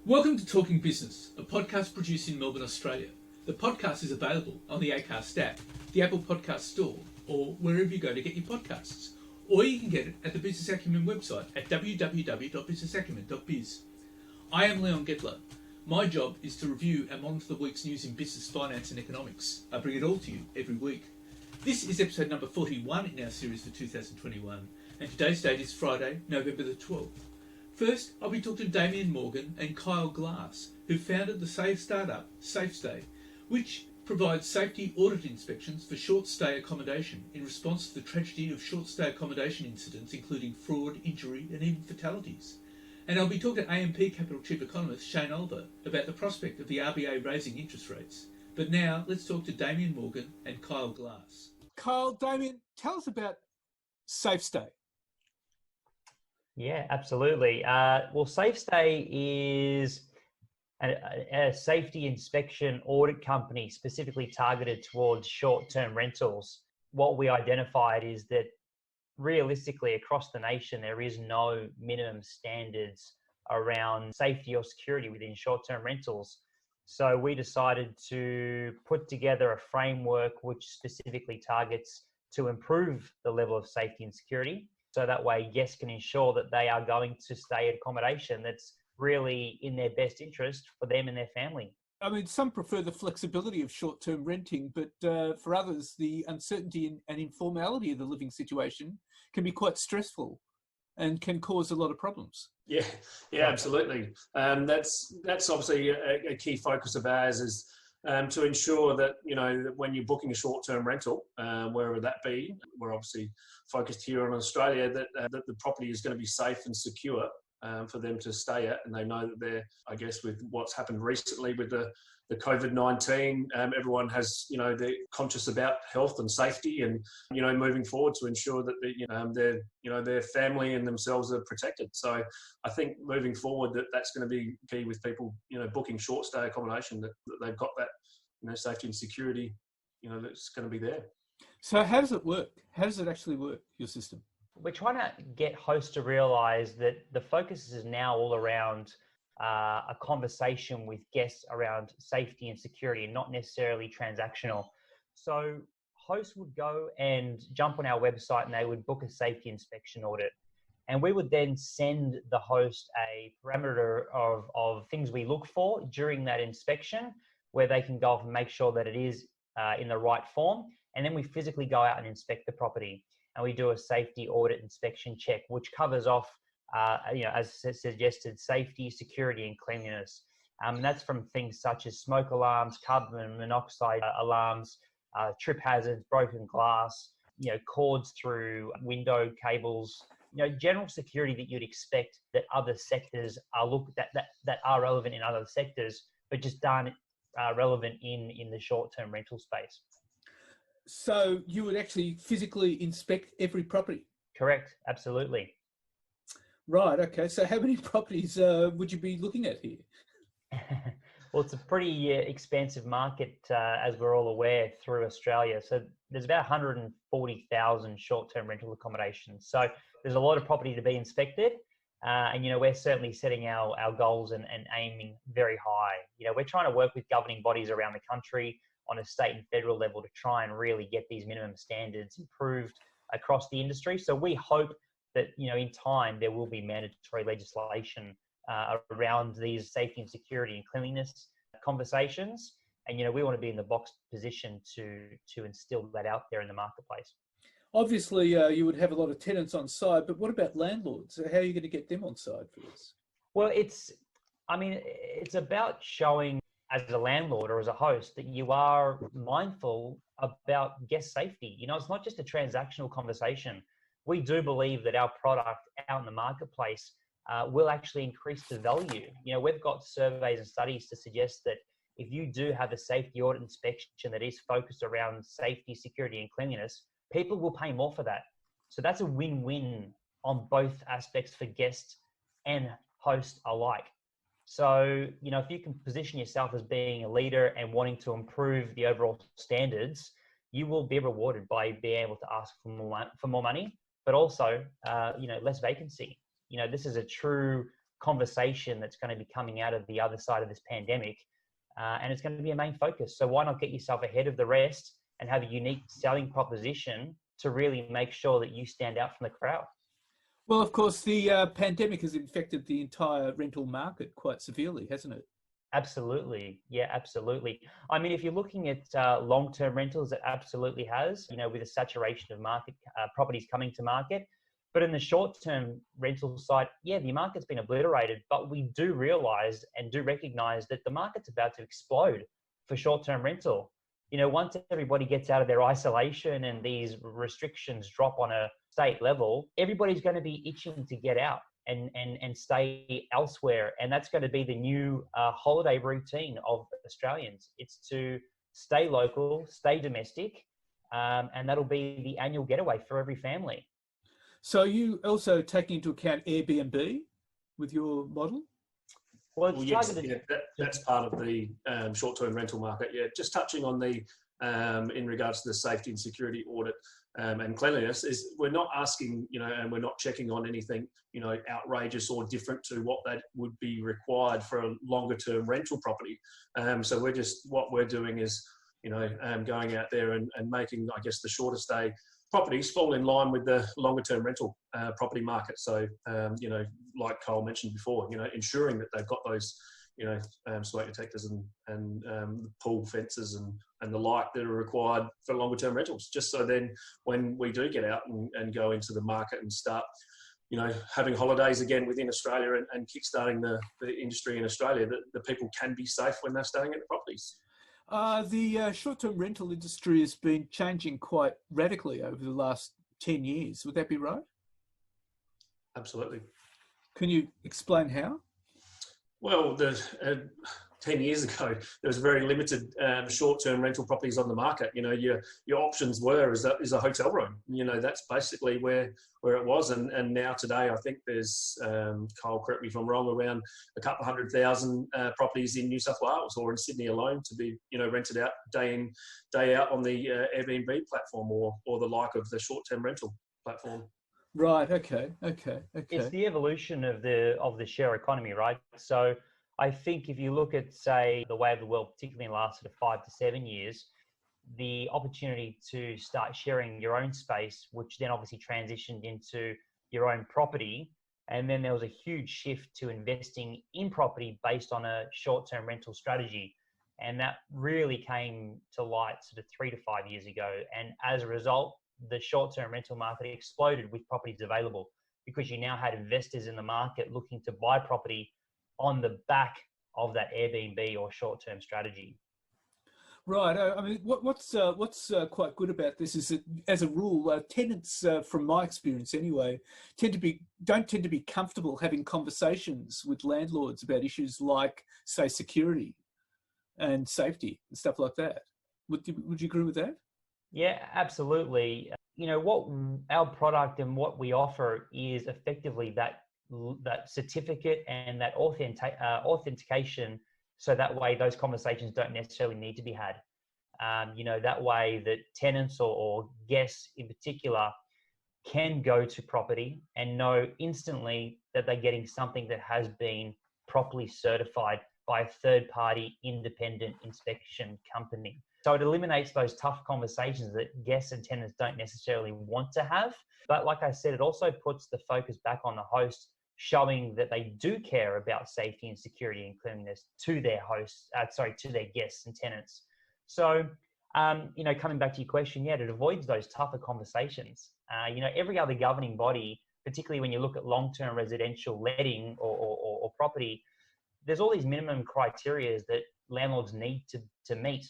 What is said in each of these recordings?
Welcome to Talking Business, a podcast produced in Melbourne, Australia. The podcast is available on the Acast app, the Apple Podcast Store, or wherever you go to get your podcasts. Or you can get it at the Business Acumen website at www.businessacumen.biz. I am Leon Gettler. My job is to review and monitor the week's news in business, finance and economics. I bring it all to you every week. This is episode number 41 in our series for 2021, and today's date is Friday, November the 12th. First, I'll be talking to Damian Morgan and Kiel Glass, who founded the safe startup SafeStay, which provides safety audit inspections for short stay accommodation in response to the tragedy of short stay accommodation incidents, including fraud, injury and even fatalities. And I'll be talking to AMP Capital Chief Economist Shane Olver about the prospect of the RBA raising interest rates. But now let's talk to Damian Morgan and Kiel Glass. Kiel, Damian, tell us about SafeStay. Yeah, absolutely. Well, SafeStay is a safety inspection audit company specifically targeted towards short-term rentals. What we identified is that realistically across the nation, there is no minimum standards around safety or security within short-term rentals. So we decided to put together a framework which specifically targets to improve the level of safety and security. So that way guests can ensure that they are going to stay at accommodation that's really in their best interest for them and their family. I mean, some prefer the flexibility of short-term renting, but for others, the uncertainty and informality of the living situation can be quite stressful and can cause a lot of problems. Yeah, absolutely. That's obviously a key focus of ours is to ensure that, that when you're booking a short-term rental, wherever that be, we're obviously focused here in Australia, that the property is going to be safe and secure for them to stay at. And they know that they're, I guess, with what's happened recently with the COVID-19, everyone has, they're conscious about health and safety and, moving forward to ensure that their family and themselves are protected. So I think moving forward that's going to be key with people, booking short stay accommodation, that they've got that, safety and security, that's going to be there. So how does it work? How does it actually work, your system? We're trying to get hosts to realize that the focus is now all around a conversation with guests around safety and security and not necessarily transactional. So hosts would go and jump on our website and they would book a safety inspection audit. And we would then send the host a parameter of things we look for during that inspection, where they can go off and make sure that it is in the right form. And then we physically go out and inspect the property. And we do a safety audit inspection check, which covers off, as suggested, safety, security, and cleanliness. And that's from things such as smoke alarms, carbon monoxide alarms, trip hazards, broken glass, cords through window cables, general security that you'd expect that other sectors are that are relevant in other sectors, but just aren't relevant in the short-term rental space. So you would actually physically inspect every property? Correct, absolutely. Right, okay. So how many properties would you be looking at here? Well, it's a pretty expansive market, as we're all aware, through Australia. So there's about 140,000 short-term rental accommodations. So there's a lot of property to be inspected. And, we're certainly setting our goals and aiming very high. We're trying to work with governing bodies around the country on a state and federal level to try and really get these minimum standards improved across the industry. So we hope that, in time, there will be mandatory legislation around these safety and security and cleanliness conversations. And, we want to be in the box position to instill that out there in the marketplace. Obviously, you would have a lot of tenants on side, but what about landlords? How are you going to get them on side for this? Well, it's about showing as a landlord or as a host that you are mindful about guest safety. It's not just a transactional conversation. We do believe that our product out in the marketplace will actually increase the value. We've got surveys and studies to suggest that if you do have a safety audit inspection that is focused around safety, security, and cleanliness, people will pay more for that. So that's a win-win on both aspects for guests and hosts alike. So, if you can position yourself as being a leader and wanting to improve the overall standards, you will be rewarded by being able to ask for more money, but also, less vacancy. This is a true conversation that's going to be coming out of the other side of this pandemic. And it's going to be a main focus. So why not get yourself ahead of the rest and have a unique selling proposition to really make sure that you stand out from the crowd? Well, of course, the pandemic has infected the entire rental market quite severely, hasn't it? Absolutely. Yeah, absolutely. I mean, if you're looking at long-term rentals, it absolutely has, with a saturation of market properties coming to market. But in the short-term rental side, yeah, the market's been obliterated, but we do realize and do recognize that the market's about to explode for short-term rental. Once everybody gets out of their isolation and these restrictions drop on a state level, everybody's going to be itching to get out and stay elsewhere. And that's going to be the new holiday routine of Australians. It's to stay local, stay domestic, and that'll be the annual getaway for every family. So are you also taking into account Airbnb with your model? Well, yes, that's part of the short-term rental market. Yeah, just touching on the in regards to the safety and security audit and cleanliness, is we're not asking, and we're not checking on anything, outrageous or different to what that would be required for a longer-term rental property. So what we're doing is, going out there and making, I guess, the shorter stay properties fall in line with the longer term rental property market. So, like Cole mentioned before, ensuring that they've got those, smoke detectors and pool fences and the like that are required for longer term rentals. Just so then when we do get out and go into the market and start, having holidays again within Australia and kickstarting the industry in Australia, that the people can be safe when they're staying at the properties. The short-term rental industry has been changing quite radically over the last 10 years. Would that be right? Absolutely. Can you explain how? Well, 10 years ago, there was very limited short-term rental properties on the market. Your options were is a hotel room. That's basically where it was. And now today, I think there's, Kyle, correct me if I'm wrong, around a couple 100,000 properties in New South Wales or in Sydney alone to be, rented out day in, day out on the Airbnb platform or the like of the short-term rental platform. Right. Okay. It's the evolution of the share economy, right? So I think if you look at, say, the way of the world, particularly in the last sort of 5 to 7 years, the opportunity to start sharing your own space, which then obviously transitioned into your own property. And then there was a huge shift to investing in property based on a short-term rental strategy. And that really came to light sort of 3 to 5 years ago. And as a result, the short-term rental market exploded with properties available because you now had investors in the market looking to buy property on the back of that Airbnb or short-term strategy. Right. I mean, what's quite good about this is that, as a rule, tenants, from my experience anyway, don't tend to be comfortable having conversations with landlords about issues like, say, security and safety and stuff like that. Would you agree with that? Yeah, absolutely. What our product and what we offer is effectively that certificate and that authentication, so that way those conversations don't necessarily need to be had. That way that tenants or guests in particular can go to property and know instantly that they're getting something that has been properly certified by a third-party independent inspection company. So it eliminates those tough conversations that guests and tenants don't necessarily want to have. But like I said, it also puts the focus back on the host, showing that they do care about safety and security and cleanliness to their hosts, to their guests and tenants. So, coming back to your question, yeah, it avoids those tougher conversations. Every other governing body, particularly when you look at long-term residential letting or property, there's all these minimum criteria that landlords need to meet,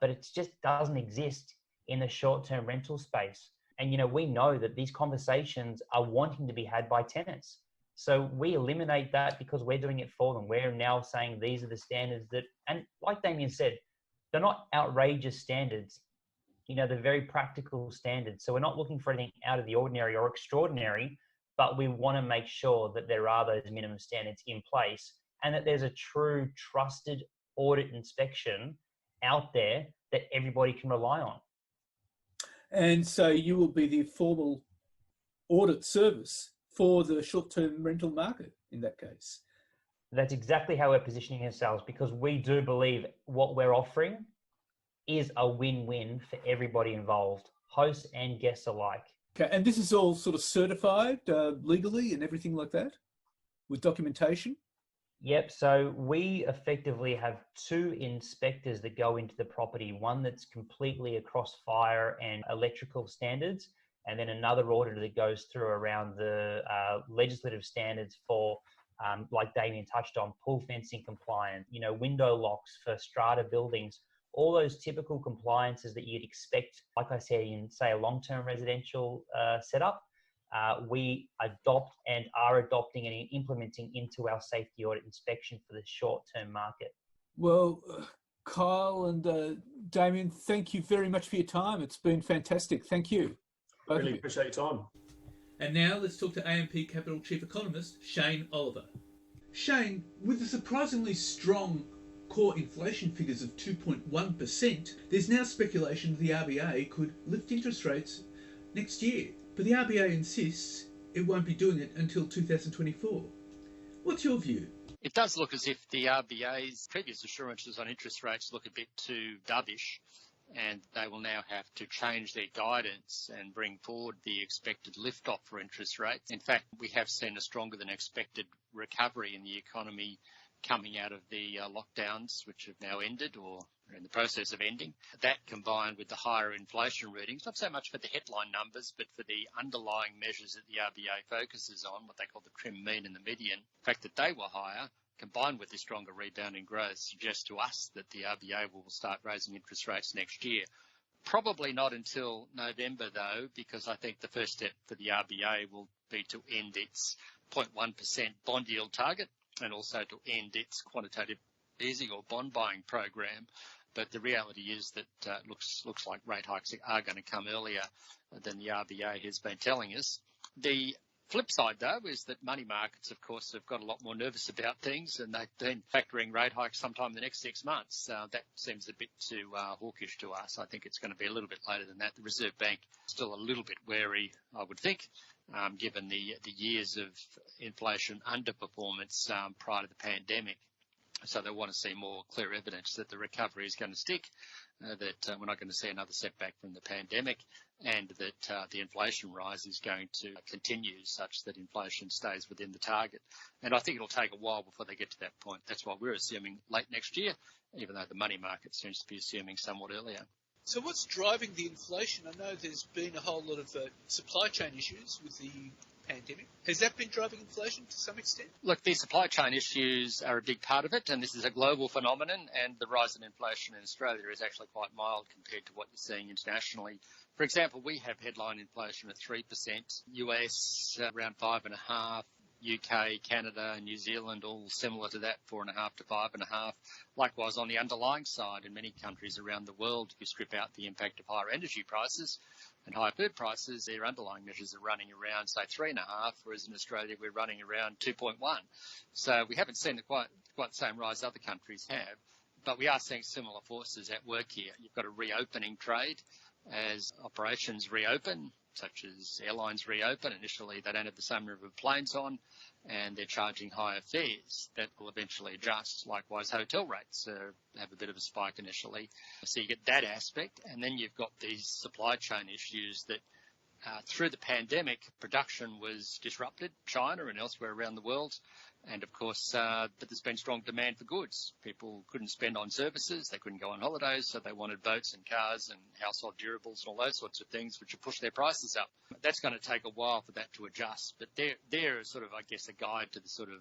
but it just doesn't exist in the short-term rental space. And, we know that these conversations are wanting to be had by tenants. So we eliminate that because we're doing it for them. We're now saying these are the standards and like Damian said, they're not outrageous standards. They're very practical standards. So we're not looking for anything out of the ordinary or extraordinary, but we want to make sure that there are those minimum standards in place and that there's a true trusted audit inspection out there that everybody can rely on. And so you will be the formal audit service for the short-term rental market in that case. That's exactly how we're positioning ourselves, because we do believe what we're offering is a win-win for everybody involved, hosts and guests alike. Okay, and this is all sort of certified legally and everything like that with documentation? Yep, so we effectively have two inspectors that go into the property, one that's completely across fire and electrical standards, and then another auditor that goes through around the legislative standards for, like Damian touched on, pool fencing compliance, window locks for strata buildings, all those typical compliances that you'd expect, like I said, in, say, a long-term residential setup. We adopt and are adopting and implementing into our safety audit inspection for the short-term market. Well, Kyle and Damian, thank you very much for your time. It's been fantastic. Thank you. Really appreciate your time. And now let's talk to AMP Capital Chief Economist, Shane Oliver. Shane, with the surprisingly strong core inflation figures of 2.1%, there's now speculation the RBA could lift interest rates next year. But the RBA insists it won't be doing it until 2024. What's your view? It does look as if the RBA's previous assurances on interest rates look a bit too dovish, and they will now have to change their guidance and bring forward the expected lift-off for interest rates. In fact, we have seen a stronger than expected recovery in the economy coming out of the lockdowns, which have now ended or are in the process of ending. That combined with the higher inflation readings, not so much for the headline numbers, but for the underlying measures that the RBA focuses on, what they call the trim mean and the median, the fact that they were higher, combined with the stronger rebound in growth, suggests to us that the RBA will start raising interest rates next year. Probably not until November, though, because I think the first step for the RBA will be to end its 0.1% bond yield target, and also to end its quantitative easing or bond buying program. But the reality is that it looks like rate hikes are going to come earlier than the RBA has been telling us. The flip side, though, is that money markets, of course, have got a lot more nervous about things, and they've been factoring rate hikes sometime in the next 6 months. That seems a bit too hawkish to us. I think it's going to be a little bit later than that. The Reserve Bank is still a little bit wary, I would think, given the years of inflation underperformance prior to the pandemic. So they want to see more clear evidence that the recovery is going to stick, that we're not going to see another setback from the pandemic, and that the inflation rise is going to continue such that inflation stays within the target. And I think it'll take a while before they get to that point. That's why we're assuming late next year, even though the money market seems to be assuming somewhat earlier. So what's driving the inflation? I know there's been a whole lot of supply chain issues with the pandemic. Has that been driving inflation to some extent? Look, the supply chain issues are a big part of it, and this is a global phenomenon, and the rise in inflation in Australia is actually quite mild compared to what you're seeing internationally. For example, we have headline inflation at 3%, US around 5.5%, UK, Canada, and New Zealand, all similar to that, 4.5 to 5.5. Likewise, on the underlying side, in many countries around the world, if you strip out the impact of higher energy prices and higher food prices, their underlying measures are running around, say, 3.5, whereas in Australia we're running around 2.1. So we haven't seen quite the same rise other countries have, but we are seeing similar forces at work here. You've got a reopening trade as operations reopen, such as airlines reopen. Initially, they don't have the same number of planes on, and they're charging higher fares. That will eventually adjust. Likewise, hotel rates have a bit of a spike initially. So you get that aspect, and then you've got these supply chain issues that through the pandemic, production was disrupted, China and elsewhere around the world. And of course, but there's been strong demand for goods. People couldn't spend on services, they couldn't go on holidays, so they wanted boats and cars and household durables and all those sorts of things, which have pushed their prices up. That's going to take a while for that to adjust, but they're sort of, I guess, a guide to the sort of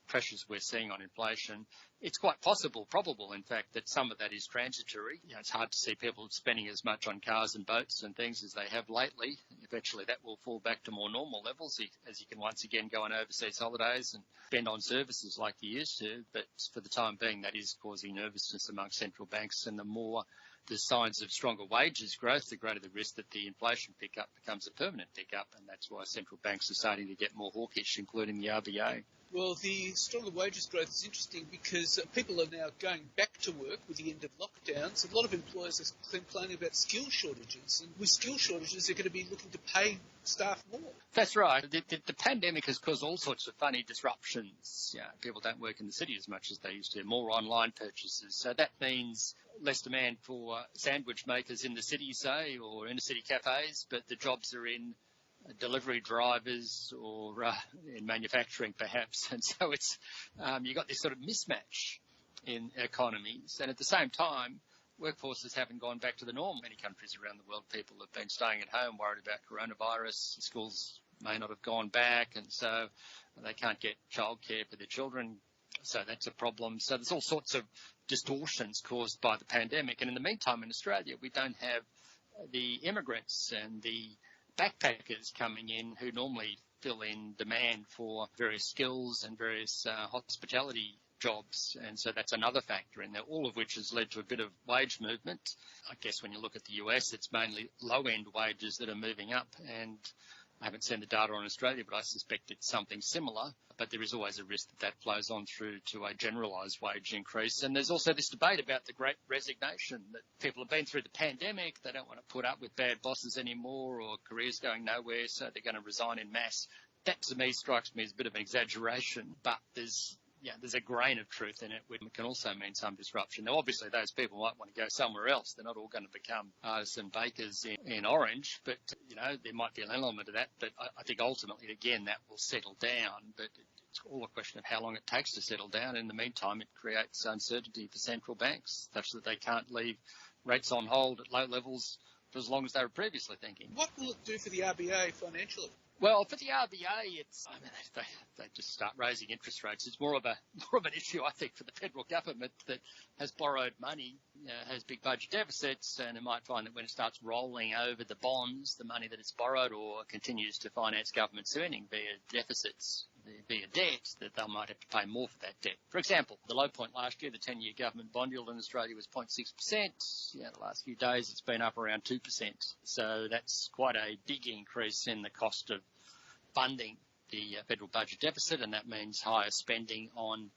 pressures we're seeing on inflation. It's quite probable, in fact, that some of that is transitory. It's hard to see people spending as much on cars and boats and things as they have lately. Eventually, that will fall back to more normal levels as you can once again go on overseas holidays and spend on services like you used to. But for the time being, that is causing nervousness among central banks, and the more the signs of stronger wages growth, the greater the risk that the inflation pickup becomes a permanent pickup, and that's why central banks are starting to get more hawkish, including the RBA. Well, the stronger wages growth is interesting because people are now going back to work with the end of lockdowns. A lot of employers are complaining about skill shortages, and with skill shortages, they're going to be looking to pay staff more. That's right. The pandemic has caused all sorts of funny disruptions. Yeah, people don't work in the city as much as they used to. More online purchases. So that means less demand for sandwich makers in the city, say, or inner city cafes, but the jobs are in delivery drivers or in manufacturing perhaps. And so it's you've got this sort of mismatch in economies. And at the same time, workforces haven't gone back to the norm. Many countries around the world, people have been staying at home, worried about coronavirus. Schools may not have gone back, and so they can't get childcare for their children. So that's a problem. So there's all sorts of distortions caused by the pandemic. And in the meantime, in Australia, we don't have the immigrants and the backpackers coming in who normally fill in demand for various skills and various hospitality jobs, and so that's another factor in there, all of which has led to a bit of wage movement. I guess when you look at the US, it's mainly low-end wages that are moving up, and I haven't seen the data on Australia, but I suspect it's something similar. But there is always a risk that that flows on through to a generalised wage increase. And there's also this debate about the great resignation, that people have been through the pandemic, they don't want to put up with bad bosses anymore, or careers going nowhere, so they're going to resign en masse. That to me strikes me as a bit of an exaggeration, but there's a grain of truth in it, which can also mean some disruption. Now, obviously, those people might want to go somewhere else. They're not all going to become artists and bakers in Orange, but, there might be an element of that. But I think ultimately, again, that will settle down. But it's all a question of how long it takes to settle down. In the meantime, it creates uncertainty for central banks, such that they can't leave rates on hold at low levels for as long as they were previously thinking. What will it do for the RBA financially? Well, for the RBA, they just start raising interest rates. It's more of an issue, I think, for the federal government that has borrowed money, has big budget deficits, and it might find that when it starts rolling over the bonds, the money that it's borrowed, or continues to finance government's earning via deficits, via debt, that they might have to pay more for that debt. For example, the low point last year, the 10-year government bond yield in Australia was 0.6%. The last few days it's been up around 2%. So that's quite a big increase in the cost of funding the federal budget deficit, and that means higher spending on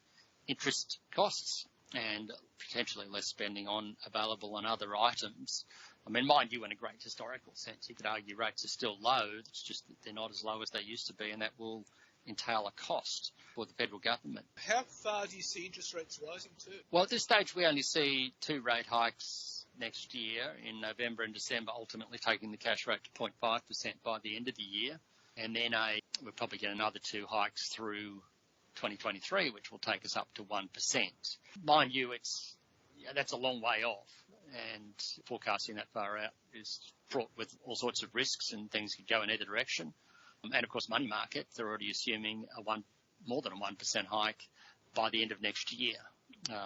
interest costs and potentially less spending on available and other items. I mean, mind you, in a great historical sense, you could argue rates are still low. It's just that they're not as low as they used to be, and that will entail a cost for the federal government. How far do you see interest rates rising to? Well, at this stage, we only see 2 rate hikes next year in November and December, ultimately taking the cash rate to 0.5% by the end of the year. And then we'll probably get another 2 hikes through 2023, which will take us up to 1%. Mind you, that's a long way off, and forecasting that far out is fraught with all sorts of risks, and things could go in either direction. And of course, money markets, they're already assuming more than a 1% hike by the end of next year.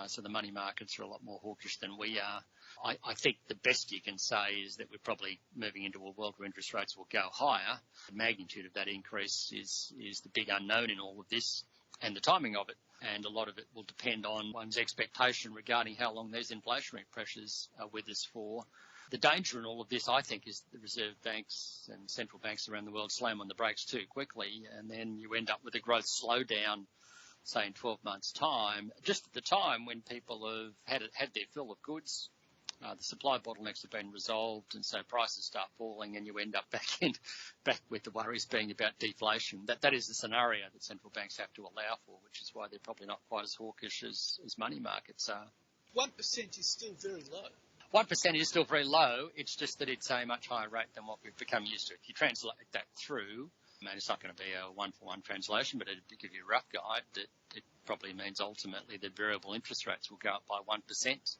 So the money markets are a lot more hawkish than we are. I think the best you can say is that we're probably moving into a world where interest rates will go higher. The magnitude of that increase is the big unknown in all of this, and the timing of it. And a lot of it will depend on one's expectation regarding how long these inflationary pressures are with us for. The danger in all of this, I think, is the reserve banks and central banks around the world slam on the brakes too quickly, and then you end up with a growth slowdown, say in 12 months' time, just at the time when people have had their fill of goods. The supply bottlenecks have been resolved, and so prices start falling, and you end up back with the worries being about deflation. That is the scenario that central banks have to allow for, which is why they're probably not quite as hawkish as money markets are. 1% is still very low. 1% is still very low. It's just that it's a much higher rate than what we've become used to. If you translate that through, it's not going to be a one-for-one translation, but it'll give you a rough guide that it probably means ultimately that variable interest rates will go up by 1%.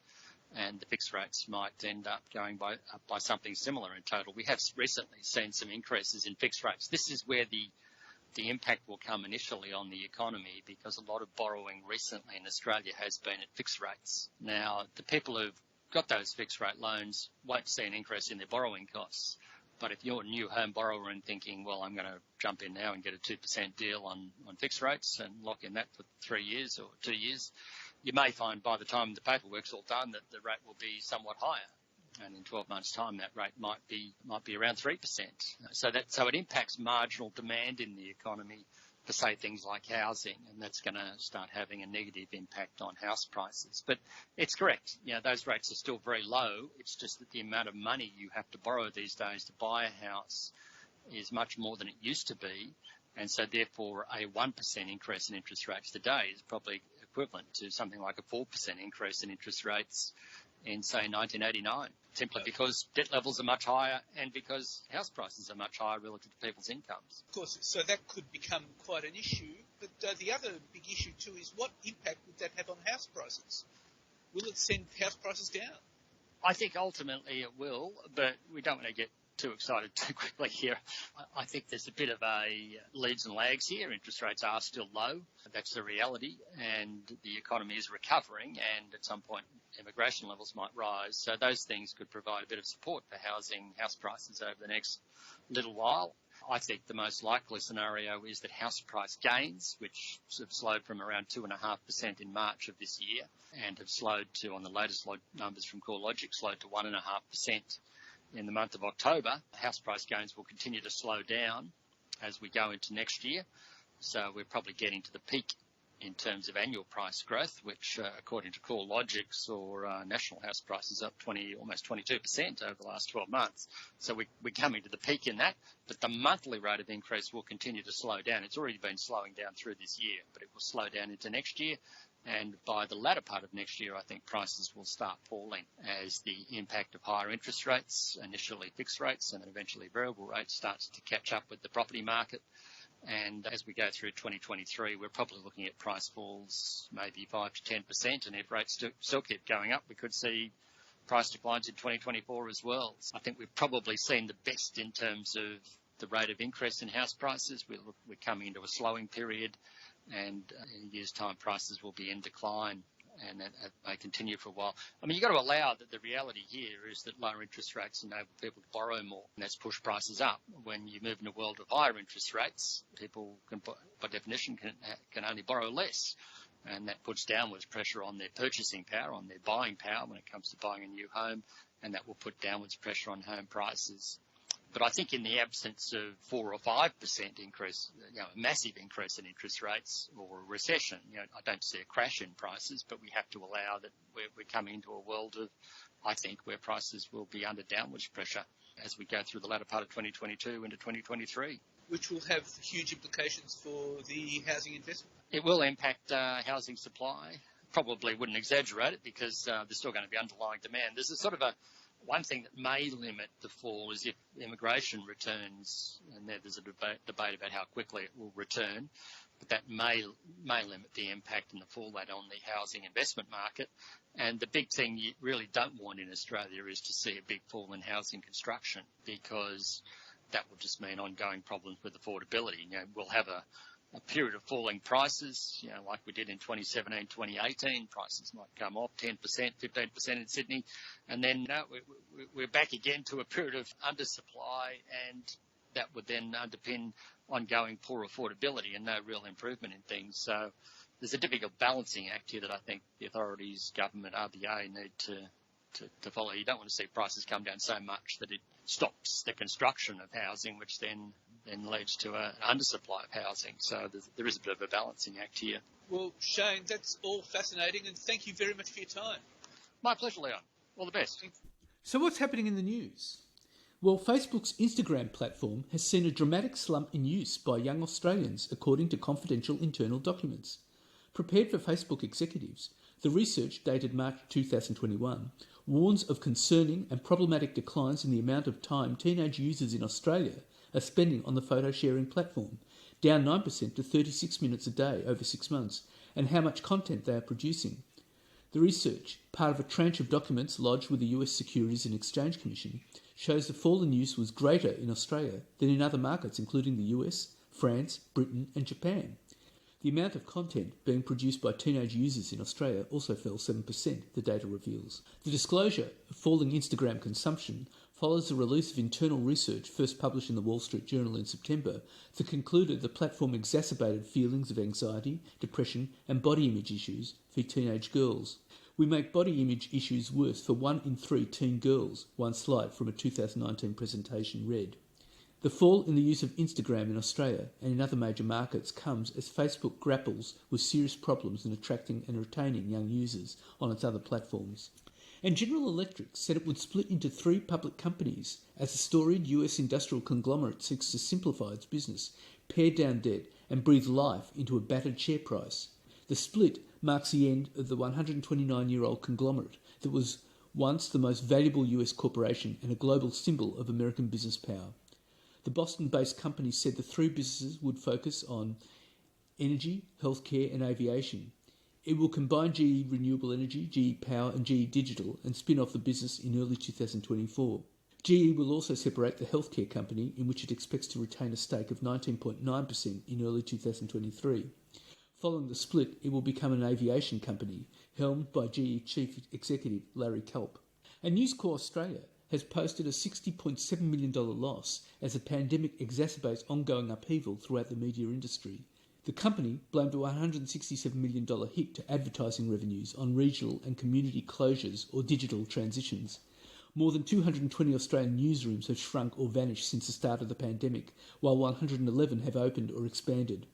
And the fixed rates might end up going up by something similar in total. We have recently seen some increases in fixed rates. This is where the impact will come initially on the economy, because a lot of borrowing recently in Australia has been at fixed rates. Now, the people who've got those fixed rate loans won't see an increase in their borrowing costs. But if you're a new home borrower and thinking, well, I'm going to jump in now and get a 2% deal on fixed rates and lock in that for 3 years or 2 years, you may find by the time the paperwork's all done that the rate will be somewhat higher. And in 12 months' time, that rate might be around 3%. So it impacts marginal demand in the economy for, say, things like housing, and that's going to start having a negative impact on house prices. But it's correct. Those rates are still very low. It's just that the amount of money you have to borrow these days to buy a house is much more than it used to be. And so therefore a 1% increase in interest rates today is probably equivalent to something like a 4% increase in interest rates in, say, 1989, simply because debt levels are much higher and because house prices are much higher relative to people's incomes. Of course, so that could become quite an issue. But the other big issue too is what impact would that have on house prices? Will it send house prices down? I think ultimately it will, but we don't want to get too excited too quickly here. I think there's a bit of a leads and lags here. Interest rates are still low. That's the reality, and the economy is recovering, and at some point immigration levels might rise. So those things could provide a bit of support for house prices over the next little while. I think the most likely scenario is that house price gains, which have slowed from around 2.5% in March of this year and have slowed to, on the latest numbers from CoreLogic, slowed to 1.5% in the month of October. House price gains will continue to slow down as we go into next year. So we're probably getting to the peak in terms of annual price growth, which according to CoreLogic saw national house prices up almost 22% over the last 12 months. So we're coming to the peak in that, but the monthly rate of increase will continue to slow down. It's already been slowing down through this year, but it will slow down into next year. And by the latter part of next year, I think prices will start falling as the impact of higher interest rates, initially fixed rates and then eventually variable rates, starts to catch up with the property market. And as we go through 2023, we're probably looking at price falls maybe 5 to 10%. And if rates still keep going up, we could see price declines in 2024 as well. I think we've probably seen the best in terms of the rate of increase in house prices. We're coming into a slowing period, and in a year's time prices will be in decline, and that may continue for a while. I mean, you've got to allow that the reality here is that lower interest rates enable people to borrow more, and that's pushed prices up. When you move in a world of higher interest rates, people can, by definition, can only borrow less, and that puts downwards pressure on their purchasing power, on their buying power when it comes to buying a new home, and that will put downwards pressure on home prices. But I think in the absence of 4 or 5% increase, a massive increase in interest rates or a recession, I don't see a crash in prices, but we have to allow that we're coming into a world of, I think, where prices will be under downwards pressure as we go through the latter part of 2022 into 2023. Which will have huge implications for the housing investment. It will impact housing supply. Probably wouldn't exaggerate it because there's still going to be underlying demand. There's a sort of one thing that may limit the fall is if immigration returns, and there's a debate about how quickly it will return, but that may limit the impact and the fall that on the housing investment market. And the big thing you really don't want in Australia is to see a big fall in housing construction, because that will just mean ongoing problems with affordability. We'll have a period of falling prices, like we did in 2017, 2018. Prices might come off 10%, 15% in Sydney. And then we're back again to a period of undersupply, and that would then underpin ongoing poor affordability and no real improvement in things. So there's a difficult balancing act here that I think the authorities, government, RBA need to follow. You don't want to see prices come down so much that it stops the construction of housing, which then leads to an undersupply of housing. So there is a bit of a balancing act here. Well, Shane, that's all fascinating, and thank you very much for your time. My pleasure, Leon. All the best. So what's happening in the news? Well, Facebook's Instagram platform has seen a dramatic slump in use by young Australians, according to confidential internal documents. Prepared for Facebook executives, the research, dated March 2021, warns of concerning and problematic declines in the amount of time teenage users in Australia are spending on the photo-sharing platform, down 9% to 36 minutes a day over 6 months, and how much content they are producing. The research, part of a tranche of documents lodged with the US Securities and Exchange Commission, shows the fall in use was greater in Australia than in other markets, including the US, France, Britain and Japan. The amount of content being produced by teenage users in Australia also fell 7%, the data reveals. The disclosure of falling Instagram consumption follows the release of internal research first published in the Wall Street Journal in September that concluded the platform exacerbated feelings of anxiety, depression and body image issues for teenage girls. We make body image issues worse for 1 in 3 teen girls, one slide from a 2019 presentation read. The fall in the use of Instagram in Australia and in other major markets comes as Facebook grapples with serious problems in attracting and retaining young users on its other platforms. And General Electric said it would split into 3 public companies as the storied US industrial conglomerate seeks to simplify its business, pare down debt and breathe life into a battered share price. The split marks the end of the 129-year-old conglomerate that was once the most valuable US corporation and a global symbol of American business power. The Boston-based company said the 3 businesses would focus on energy, healthcare and aviation. It will combine GE Renewable Energy, GE Power and GE Digital and spin off the business in early 2024. GE will also separate the healthcare company, in which it expects to retain a stake of 19.9% in early 2023. Following the split, it will become an aviation company, helmed by GE Chief Executive Larry Culp. And News Corp Australia has posted a $60.7 million loss as the pandemic exacerbates ongoing upheaval throughout the media industry. The company blamed a $167 million hit to advertising revenues on regional and community closures or digital transitions. More than 220 Australian newsrooms have shrunk or vanished since the start of the pandemic, while 111 have opened or expanded.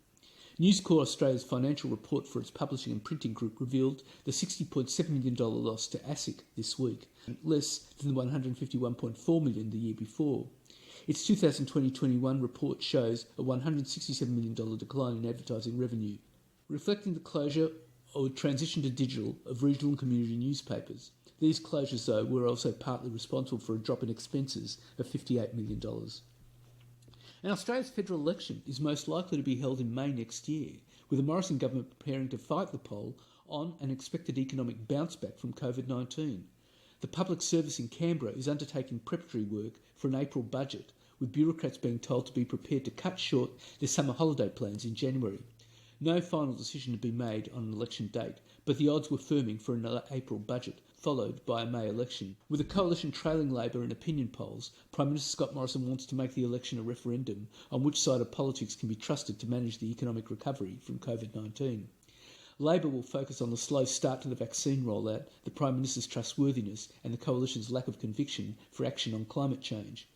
News Corp Australia's financial report for its publishing and printing group revealed the $60.7 million loss to ASIC this week, less than the $151.4 million the year before. Its 2020-21 report shows a $167 million decline in advertising revenue, reflecting the closure or transition to digital of regional and community newspapers. These closures, though, were also partly responsible for a drop in expenses of $58 million. And Australia's federal election is most likely to be held in May next year, with the Morrison government preparing to fight the poll on an expected economic bounce back from COVID-19. The public service in Canberra is undertaking preparatory work for an April budget, with bureaucrats being told to be prepared to cut short their summer holiday plans in January. No final decision had been made on an election date, but the odds were firming for an April budget, followed by a May election. With the coalition trailing Labor in opinion polls, Prime Minister Scott Morrison wants to make the election a referendum on which side of politics can be trusted to manage the economic recovery from COVID-19. Labor will focus on the slow start to the vaccine rollout, the Prime Minister's trustworthiness and the Coalition's lack of conviction for action on climate change.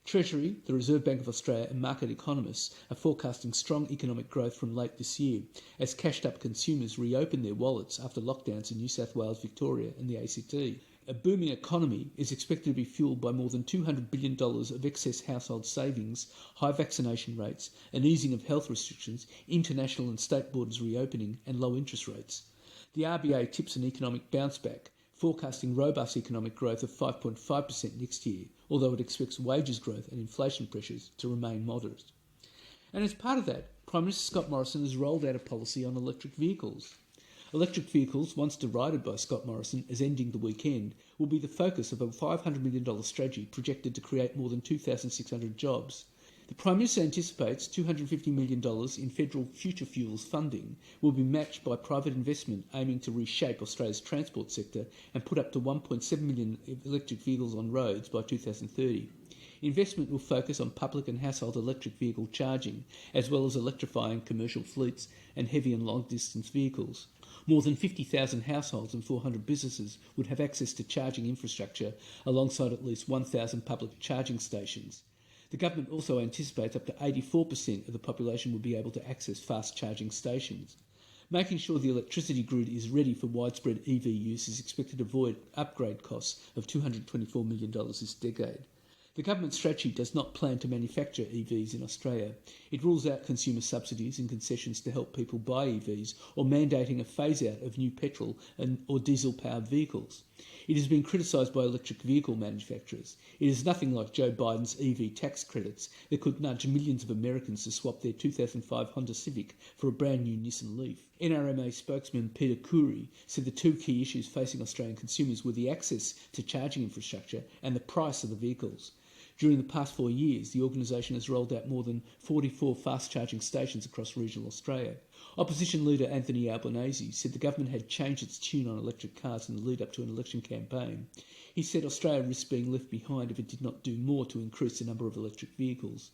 Treasury, the Reserve Bank of Australia and market economists are forecasting strong economic growth from late this year as cashed-up consumers reopen their wallets after lockdowns in New South Wales, Victoria and the ACT. A booming economy is expected to be fuelled by more than $200 billion of excess household savings, high vaccination rates, an easing of health restrictions, international and state borders reopening and low interest rates. The RBA tips an economic bounce back, forecasting robust economic growth of 5.5% next year, although it expects wages growth and inflation pressures to remain moderate. And as part of that, Prime Minister Scott Morrison has rolled out a policy on electric vehicles. Electric vehicles, once derided by Scott Morrison as ending the weekend, will be the focus of a $500 million strategy projected to create more than 2,600 jobs. The Prime Minister anticipates $250 million in federal future fuels funding will be matched by private investment aiming to reshape Australia's transport sector and put up to 1.7 million electric vehicles on roads by 2030. Investment will focus on public and household electric vehicle charging, as well as electrifying commercial fleets and heavy and long-distance vehicles. More than 50,000 households and 400 businesses would have access to charging infrastructure alongside at least 1,000 public charging stations. The government also anticipates up to 84% of the population will be able to access fast charging stations. Making sure the electricity grid is ready for widespread EV use is expected to avoid upgrade costs of $224 million this decade. The government strategy does not plan to manufacture EVs in Australia. It rules out consumer subsidies and concessions to help people buy EVs or mandating a phase-out of new petrol or diesel-powered vehicles. It has been criticised by electric vehicle manufacturers. It is nothing like Joe Biden's EV tax credits that could nudge millions of Americans to swap their 2005 Honda Civic for a brand new Nissan Leaf. NRMA spokesman Peter Khoury said the two key issues facing Australian consumers were the access to charging infrastructure and the price of the vehicles. During the past 4 years, the organisation has rolled out more than 44 fast-charging stations across regional Australia. Opposition leader Anthony Albanese said the government had changed its tune on electric cars in the lead-up to an election campaign. He said Australia risks being left behind if it did not do more to increase the number of electric vehicles.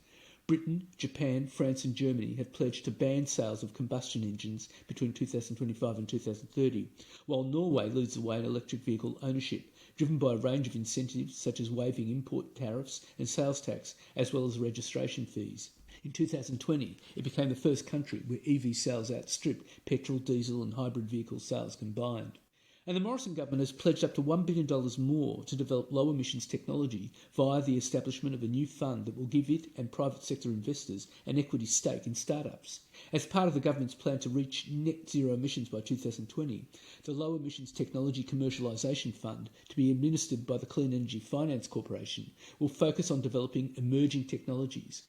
Britain, Japan, France and Germany have pledged to ban sales of combustion engines between 2025 and 2030, while Norway leads the way in electric vehicle ownership, driven by a range of incentives such as waiving import tariffs and sales tax, as well as registration fees. In 2020, it became the first country where EV sales outstripped petrol, diesel and hybrid vehicle sales combined. And the Morrison government has pledged up to $1 billion more to develop low emissions technology via the establishment of a new fund that will give it and private sector investors an equity stake in startups. As part of the government's plan to reach net zero emissions by 2020, the Low Emissions Technology Commercialisation Fund, to be administered by the Clean Energy Finance Corporation, will focus on developing emerging technologies.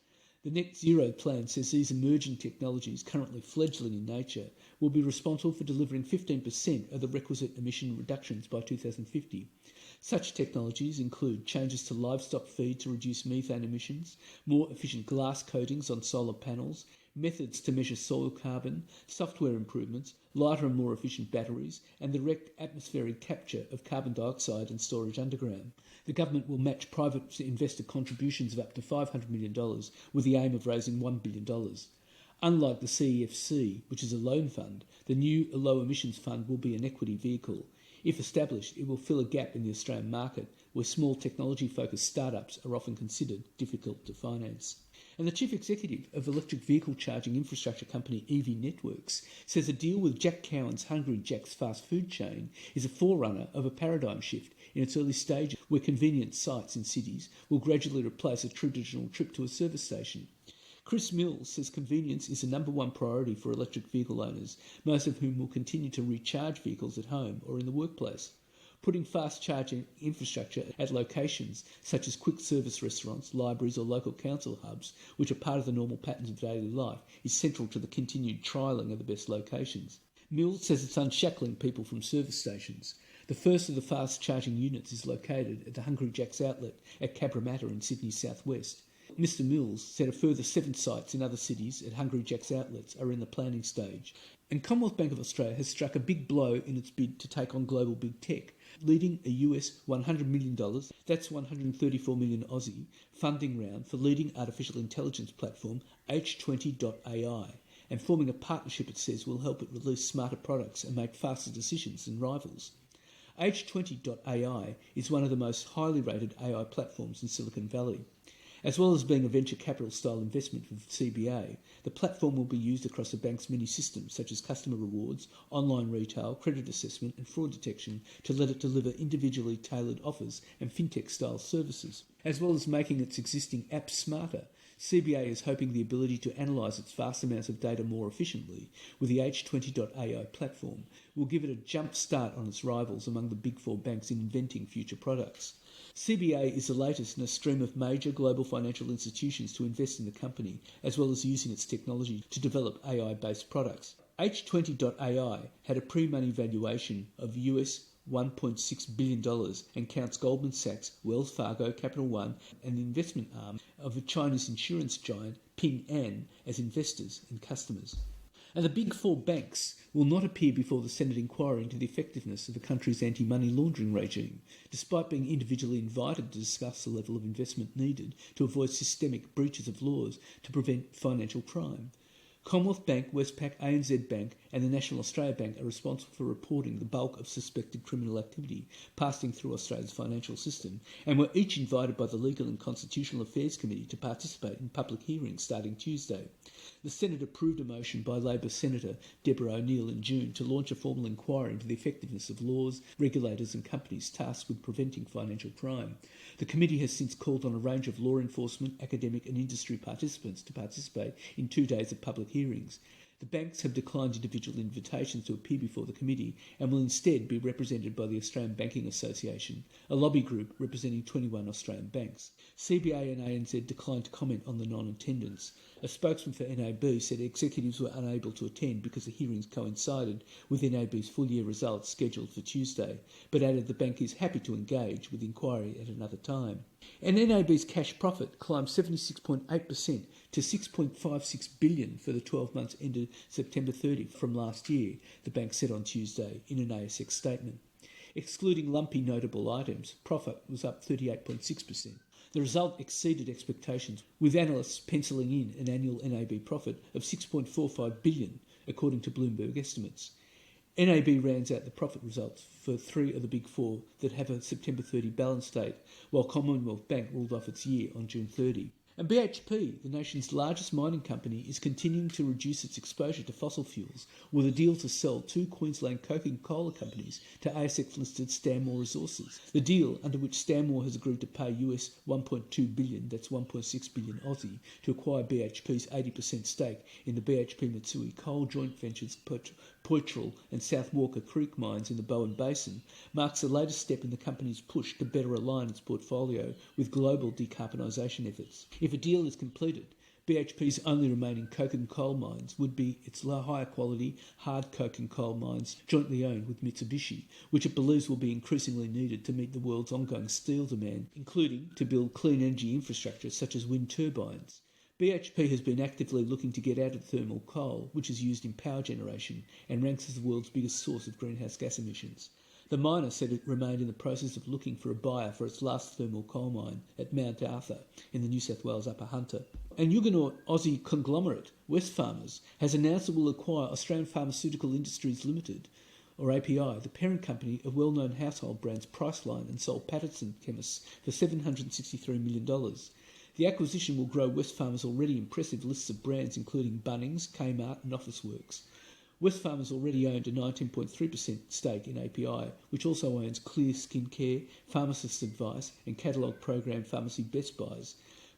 The Net Zero plan says these emerging technologies, currently fledgling in nature, will be responsible for delivering 15% of the requisite emission reductions by 2050. Such technologies include changes to livestock feed to reduce methane emissions, more efficient glass coatings on solar panels, methods to measure soil carbon, software improvements, lighter and more efficient batteries, and direct atmospheric capture of carbon dioxide and storage underground. The government will match private investor contributions of up to $500 million with the aim of raising $1 billion. Unlike the CEFC, which is a loan fund, the new Low Emissions Fund will be an equity vehicle. If established, it will fill a gap in the Australian market where small technology-focused startups are often considered difficult to finance. And the chief executive of electric vehicle charging infrastructure company EV Networks says a deal with Jack Cowan's Hungry Jack's fast food chain is a forerunner of a paradigm shift in its early stages, where convenience sites in cities will gradually replace a traditional trip to a service station. Chris Mills says convenience is the number one priority for electric vehicle owners, most of whom will continue to recharge vehicles at home or in the workplace. Putting fast charging infrastructure at locations such as quick service restaurants, libraries or local council hubs, which are part of the normal patterns of daily life, is central to the continued trialling of the best locations. Mills says it's unshackling people from service stations. The first of the fast charging units is located at the Hungry Jack's outlet at Cabramatta in Sydney's southwest. Mr Mills said a further 7 sites in other cities at Hungry Jack's outlets are in the planning stage. And Commonwealth Bank of Australia has struck a big blow in its bid to take on global big tech, leading a US $100 million, that's 134 million Aussie, funding round for leading artificial intelligence platform H20.ai, and forming a partnership it says will help it release smarter products and make faster decisions than rivals. H20.ai is one of the most highly rated AI platforms in Silicon Valley. As well as being a venture capital style investment for CBA, the platform will be used across the bank's many systems such as customer rewards, online retail, credit assessment and fraud detection to let it deliver individually tailored offers and fintech style services. As well as making its existing apps smarter, CBA is hoping the ability to analyse its vast amounts of data more efficiently with the H20.ai platform will give it a jump start on its rivals among the big 4 banks in inventing future products. CBA is the latest in a stream of major global financial institutions to invest in the company, as well as using its technology to develop AI-based products. H20.ai had a pre-money valuation of US $1.6 billion and counts Goldman Sachs, Wells Fargo, Capital One and the investment arm of the Chinese insurance giant Ping An as investors and customers. And the big 4 banks will not appear before the Senate inquiry into the effectiveness of the country's anti-money laundering regime, despite being individually invited to discuss the level of investment needed to avoid systemic breaches of laws to prevent financial crime. Commonwealth Bank, Westpac, ANZ Bank and the National Australia Bank are responsible for reporting the bulk of suspected criminal activity passing through Australia's financial system, and were each invited by the Legal and Constitutional Affairs Committee to participate in public hearings starting Tuesday. The Senate approved a motion by Labor Senator Deborah O'Neill in June to launch a formal inquiry into the effectiveness of laws, regulators and companies tasked with preventing financial crime. The committee has since called on a range of law enforcement, academic and industry participants to participate in 2 days of public hearings. The banks have declined individual invitations to appear before the committee and will instead be represented by the Australian Banking Association, a lobby group representing 21 Australian banks. CBA and ANZ declined to comment on the non-attendance. A spokesman for NAB said executives were unable to attend because the hearings coincided with NAB's full-year results scheduled for Tuesday, but added the bank is happy to engage with the inquiry at another time. And NAB's cash profit climbed 76.8% to $6.56 billion for the 12 months ended September 30 from last year, the bank said on Tuesday in an ASX statement. Excluding lumpy notable items, profit was up 38.6%. The result exceeded expectations, with analysts penciling in an annual NAB profit of $6.45 billion, according to Bloomberg estimates. NAB rounds out the profit results for 3 of the big 4 that have a September 30 balance date, while Commonwealth Bank ruled off its year on June 30. And BHP, the nation's largest mining company, is continuing to reduce its exposure to fossil fuels with a deal to sell 2 Queensland coking coal companies to ASX-listed Stanmore Resources. The deal, under which Stanmore has agreed to pay US $1.2 billion, that's 1.6 billion Aussie, to acquire BHP's 80% stake in the BHP Mitsui coal joint ventures Poitrel and South Walker Creek mines in the Bowen Basin, marks the latest step in the company's push to better align its portfolio with global decarbonisation efforts. If a deal is completed, BHP's only remaining coke and coal mines would be its higher quality hard coke and coal mines jointly owned with Mitsubishi, which it believes will be increasingly needed to meet the world's ongoing steel demand, including to build clean energy infrastructure such as wind turbines. BHP has been actively looking to get out of thermal coal, which is used in power generation and ranks as the world's biggest source of greenhouse gas emissions. The miner said it remained in the process of looking for a buyer for its last thermal coal mine at Mount Arthur in the New South Wales Upper Hunter. And Huguenot Aussie conglomerate Wesfarmers has announced it will acquire Australian Pharmaceutical Industries Limited, or API, the parent company of well-known household brands Priceline and Sol Pattinson Chemists, for $763 million. The acquisition will grow Wesfarmers' already impressive lists of brands including Bunnings, Kmart and Officeworks. Wesfarmers already owned a 19.3% stake in API, which also owns Clear Skincare, Pharmacist Advice and catalogue program pharmacy Best Buys.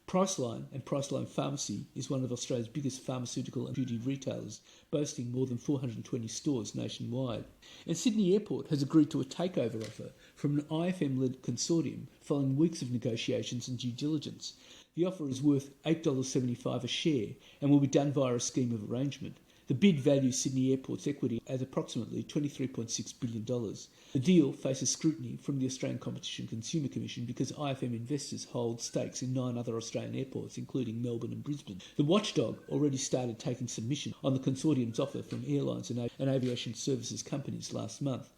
Priceline and Priceline Pharmacy is one of Australia's biggest pharmaceutical and beauty retailers, boasting more than 420 stores nationwide. And Sydney Airport has agreed to a takeover offer from an IFM-led consortium following weeks of negotiations and due diligence. The offer is worth $8.75 a share and will be done via a scheme of arrangement. The bid values Sydney Airport's equity at approximately $23.6 billion. The deal faces scrutiny from the Australian Competition Consumer Commission because IFM investors hold stakes in 9 other Australian airports, including Melbourne and Brisbane. The watchdog already started taking submission on the consortium's offer from airlines and aviation services companies last month.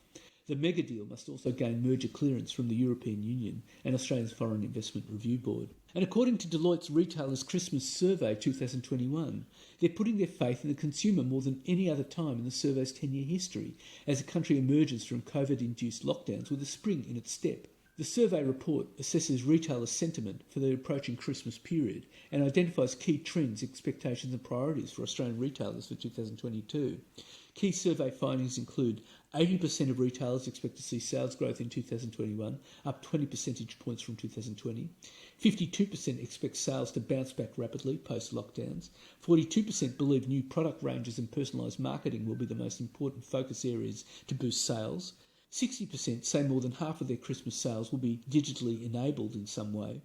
The mega deal must also gain merger clearance from the European Union and Australia's Foreign Investment Review Board. And according to Deloitte's Retailers Christmas Survey 2021, they're putting their faith in the consumer more than any other time in the survey's 10-year history as the country emerges from COVID-induced lockdowns with a spring in its step. The survey report assesses retailer sentiment for the approaching Christmas period and identifies key trends, expectations and priorities for Australian retailers for 2022. Key survey findings include 80% of retailers expect to see sales growth in 2021, up 20 percentage points from 2020. 52% expect sales to bounce back rapidly post-lockdowns. 42% believe new product ranges and personalised marketing will be the most important focus areas to boost sales. 60% say more than half of their Christmas sales will be digitally enabled in some way.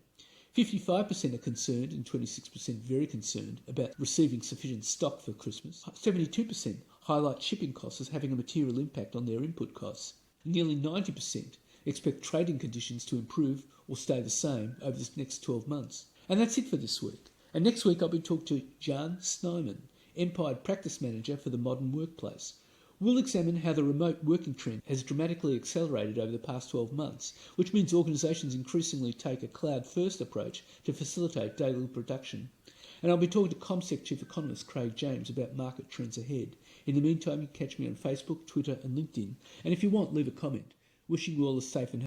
55% are concerned and 26% very concerned about receiving sufficient stock for Christmas. 72% highlight shipping costs as having a material impact on their input costs. Nearly 90% expect trading conditions to improve or stay the same over the next 12 months. And that's it for this week. And next week I'll be talking to Jan Snyman, Empire Practice Manager for the Modern Workplace. We'll examine how the remote working trend has dramatically accelerated over the past 12 months, which means organisations increasingly take a cloud-first approach to facilitate daily production. And I'll be talking to ComSec Chief Economist Craig James about market trends ahead. In the meantime, you can catch me on Facebook, Twitter and LinkedIn. And if you want, leave a comment. Wishing you all a safe and